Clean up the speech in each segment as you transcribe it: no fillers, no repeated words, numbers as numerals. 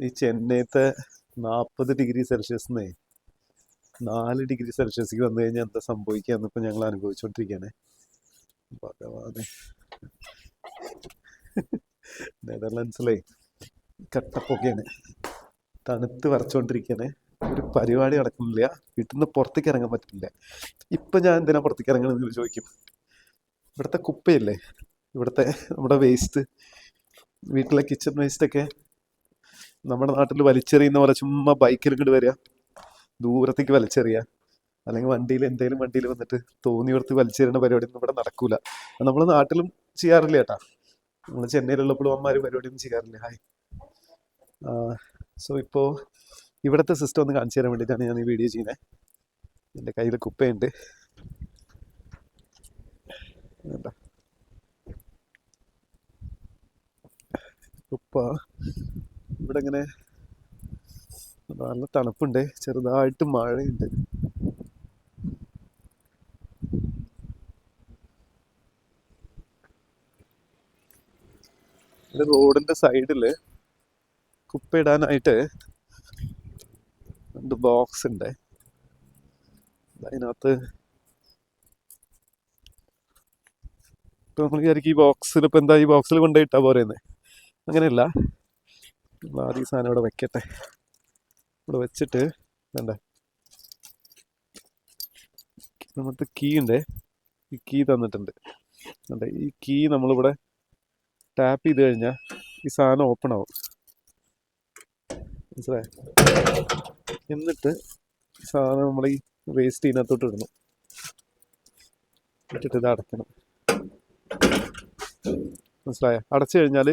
ഈ ചെന്നൈത്തെ 40 degree Celsius 4 degree സെൽഷ്യസിലേക്ക് വന്നു കഴിഞ്ഞാൽ എന്താ സംഭവിക്കുക എന്നിപ്പോൾ ഞങ്ങൾ അനുഭവിച്ചുകൊണ്ടിരിക്കുകയാണ്. ഭഗവാനെ, നെതർലൻഡ്സിലെ കട്ടപ്പൊക്കെയാണ്, തണുത്ത് വരച്ചുകൊണ്ടിരിക്കുകയാണ്. ഒരു പരിപാടി നടക്കുന്നില്ല, വീട്ടിൽ നിന്ന് പുറത്തേക്ക് ഇറങ്ങാൻ പറ്റില്ല. ഇപ്പം ഞാൻ എന്തിനാ പുറത്തേക്ക് ഇറങ്ങണമെന്ന് ചോദിക്കും. ഇവിടുത്തെ കുപ്പയില്ലേ, ഇവിടുത്തെ നമ്മുടെ വേസ്റ്റ്, വീട്ടിലെ കിച്ചൺ വേസ്റ്റൊക്കെ നമ്മുടെ നാട്ടിൽ വലിച്ചെറിയുന്ന പോലെ ചുമ്മാ ബൈക്കിൽ ഇങ്ങോട്ട് വരിക, ദൂരത്തേക്ക് വലിച്ചെറിയുക, അല്ലെങ്കിൽ വണ്ടിയിൽ എന്തെങ്കിലും വണ്ടിയിൽ വന്നിട്ട് തോന്നിയെടുത്ത് വലിച്ചെറിയുന്ന പരിപാടിയൊന്നും ഇവിടെ നടക്കൂല. നമ്മൾ നാട്ടിലും ചെയ്യാറില്ല കേട്ടാ. നമ്മൾ ചെന്നൈയിലുള്ളപ്പോഴും അമ്മമാർ പരിപാടിയൊന്നും ചെയ്യാറില്ല. ഹായ്. സോ ഇപ്പോൾ ഇവിടുത്തെ സിസ്റ്റം ഒന്ന് കാണിച്ചു തരാൻ വേണ്ടിയിട്ടാണ് ഞാൻ ഈ വീഡിയോ ചെയ്യുന്നത്. എൻ്റെ കയ്യിൽ കുപ്പയുണ്ട്. കുപ്പ ഇവിടെ ഇങ്ങനെ നല്ല തണുപ്പുണ്ട്, ചെറുതായിട്ട് മഴയുണ്ട്. റോഡിന്റെ സൈഡില് കുപ്പയിടാനായിട്ട് 2 ബോക്സ് ഉണ്ട്. അതിനകത്ത് ഇപ്പൊ നമ്മൾ വിചാരിക്കും ഈ ബോക്സിൽ ഇപ്പൊ എന്താ, ഈ ബോക്സിൽ കൊണ്ടുപോയിട്ടാ പോരെന്ന്. അങ്ങനെയല്ല, നമ്മൾ ആദ്യം ഈ സാധനം ഇവിടെ വെക്കട്ടെ. ഇവിടെ വെച്ചിട്ട് വേണ്ട, നമുക്ക് കീ ഉണ്ട്, ഈ കീ തന്നിട്ടുണ്ട്. ഈ കീ നമ്മളിവിടെ ടാപ്പ് ചെയ്ത് കഴിഞ്ഞാൽ ഈ സാധനം ഓപ്പൺ ആവും, മനസ്സിലായോ? എന്നിട്ട് ഈ സാധനം നമ്മൾ ഈ വേസ്റ്റ് ഇതിനകത്തോട്ട് ഇടണം, ഇട്ടിട്ട് ഇത് അടയ്ക്കണം, മനസ്സിലായോ? അടച്ചു കഴിഞ്ഞാൽ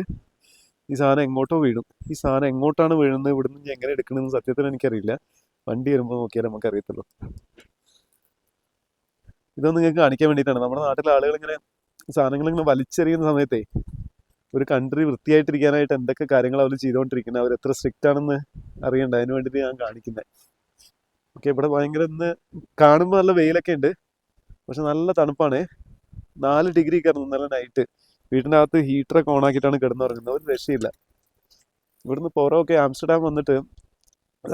ഈ സാധനം എങ്ങോട്ടോ വീഴും. ഈ സാധനം എങ്ങോട്ടാണ് വീഴുന്നത്, ഇവിടുന്ന് ഞാൻ എങ്ങനെ എടുക്കണമെന്ന് സത്യത്തിൽ എനിക്കറിയില്ല. വണ്ടി വരുമ്പോൾ നോക്കിയാൽ നമുക്ക് അറിയത്തുള്ളൂ. ഇതൊന്നും നിങ്ങൾക്ക് കാണിക്കാൻ വേണ്ടിയിട്ടാണ്. നമ്മുടെ നാട്ടിലെ ആളുകൾ ഇങ്ങനെ സാധനങ്ങൾ ഇങ്ങനെ വലിച്ചെറിയുന്ന സമയത്തേ ഒരു കൺട്രി വൃത്തിയായിട്ടിരിക്കാനായിട്ട് എന്തൊക്കെ കാര്യങ്ങൾ അവർ ചെയ്തുകൊണ്ടിരിക്കുന്നത്, അവർ എത്ര സ്ട്രിക്റ്റ് ആണെന്ന് അറിയണ്ട. അതിന് വേണ്ടിയിട്ട് ഞാൻ കാണിക്കുന്നത്. ഓക്കെ, ഇവിടെ ഭയങ്കര ഇന്ന് കാണുമ്പോൾ നല്ല വെയിലൊക്കെ ഉണ്ട്, പക്ഷെ നല്ല തണുപ്പാണ്. 4 ഡിഗ്രി കയറുന്നു നല്ല നൈറ്റ്. വീടിൻ്റെ അകത്ത് ഹീറ്ററൊക്കെ ഓണാക്കിയിട്ടാണ് കിടന്നുറങ്ങുന്നത്, ഒരു രക്ഷയില്ല. ഇവിടുന്ന് പുറമൊക്കെ ആംസ്റ്റർഡാം വന്നിട്ട്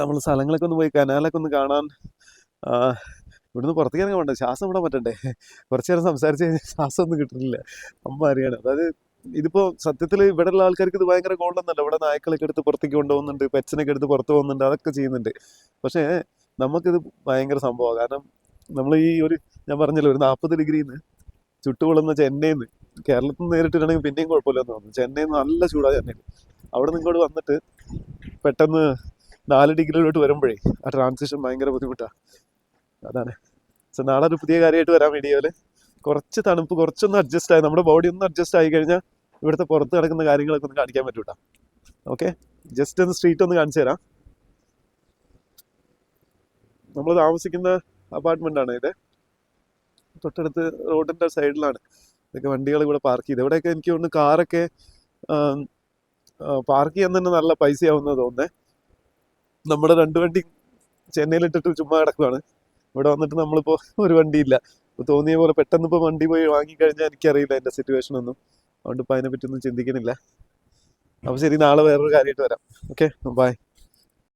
നമ്മൾ സ്ഥലങ്ങളൊക്കെ ഒന്ന് പോയി കനാലൊക്കെ ഒന്ന് കാണാൻ, ഇവിടുന്ന് പുറത്തേക്ക് ഇറങ്ങാൻ വേണ്ട, ശ്വാസം വിടാൻ പറ്റണ്ടേ. കുറച്ചു നേരം സംസാരിച്ച് കഴിഞ്ഞാൽ ശ്വാസം ഒന്നും കിട്ടുന്നില്ല, അമ്മ അറിയാണ്. അതായത് ഇതിപ്പോൾ സത്യത്തിൽ ഇവിടെ ഉള്ള ആൾക്കാർക്ക് ഇത് ഭയങ്കര ഗോൾഡൊന്നല്ല. ഇവിടെ നായ്ക്കളൊക്കെ എടുത്ത് പുറത്തേക്ക് കൊണ്ടുപോകുന്നുണ്ട്, പെറ്റ്സിനൊക്കെ എടുത്ത് പുറത്ത് പോകുന്നുണ്ട്, അതൊക്കെ ചെയ്യുന്നുണ്ട്. പക്ഷേ നമുക്കിത് ഭയങ്കര സംഭവമാണ്. കാരണം നമ്മൾ ഈ ഞാൻ പറഞ്ഞല്ലോ, ഒരു 40 ഡിഗ്രിന്ന് ചുട്ടുകൊള്ളുന്ന ചെന്നൈയിൽ നിന്ന്, കേരളത്തിൽ നിന്ന് നേരിട്ടിട്ടുണ്ടെങ്കിൽ പിന്നെയും കുഴപ്പമില്ലെന്ന് തോന്നുന്നു. ചെന്നൈയിൽ നിന്ന് നല്ല ചൂടാണ് ചെന്നൈയിൽ. അവിടെ നിന്ന് ഇങ്ങോട്ട് വന്നിട്ട് പെട്ടെന്ന് 4 ഡിഗ്രിയിലോട്ട് വരുമ്പോഴേ ആ ട്രാൻസിഷൻ ഭയങ്കര ബുദ്ധിമുട്ടാണ്. അതാണ്. സോ നാളെ ഒരു പുതിയ കാര്യമായിട്ട് വരാൻ വീഡിയോയിൽ കുറച്ച് തണുപ്പ് കുറച്ചൊന്ന് അഡ്ജസ്റ്റ് ആയി, നമ്മുടെ ബോഡി ഒന്ന് അഡ്ജസ്റ്റ് ആയി കഴിഞ്ഞാൽ ഇവിടുത്തെ പുറത്ത് നടക്കുന്ന കാര്യങ്ങളൊക്കെ ഒന്ന് കാണിക്കാൻ പറ്റൂട്ടാ. ഓക്കെ, ജസ്റ്റ് ഒന്ന് സ്ട്രീറ്റ് ഒന്ന് കാണിച്ചു തരാം. നമ്മൾ താമസിക്കുന്ന അപ്പാർട്ട്മെൻ്റ് ആണ് ഇത്. തൊട്ടടുത്ത് റോഡിൻ്റെ സൈഡിലാണ് ഇതൊക്കെ വണ്ടികൾ ഇവിടെ പാർക്ക് ചെയ്ത്. ഇവിടെയൊക്കെ എനിക്ക് തോന്നുന്നു കാറൊക്കെ പാർക്ക് ചെയ്യാൻ തന്നെ നല്ല പൈസയാവുന്നത് തോന്നുന്നത്. നമ്മുടെ 2 വണ്ടി ചെന്നൈയിലിട്ടിട്ട് ചുമ്മാ കിടക്കുകയാണ്. ഇവിടെ വന്നിട്ട് നമ്മളിപ്പോൾ ഒരു വണ്ടിയില്ല. ഇപ്പോൾ തോന്നിയ പോലെ പെട്ടെന്ന് ഇപ്പോൾ വണ്ടി പോയി വാങ്ങിക്കഴിഞ്ഞാൽ എനിക്കറിയില്ല എൻ്റെ സിറ്റുവേഷൻ ഒന്നും. അതുകൊണ്ട് ഇപ്പോൾ അതിനെപ്പറ്റി ഒന്നും ചിന്തിക്കുന്നില്ല. അപ്പോൾ ശരി, നാളെ വേറൊരു കാര്യമായിട്ട് വരാം. Okay, by.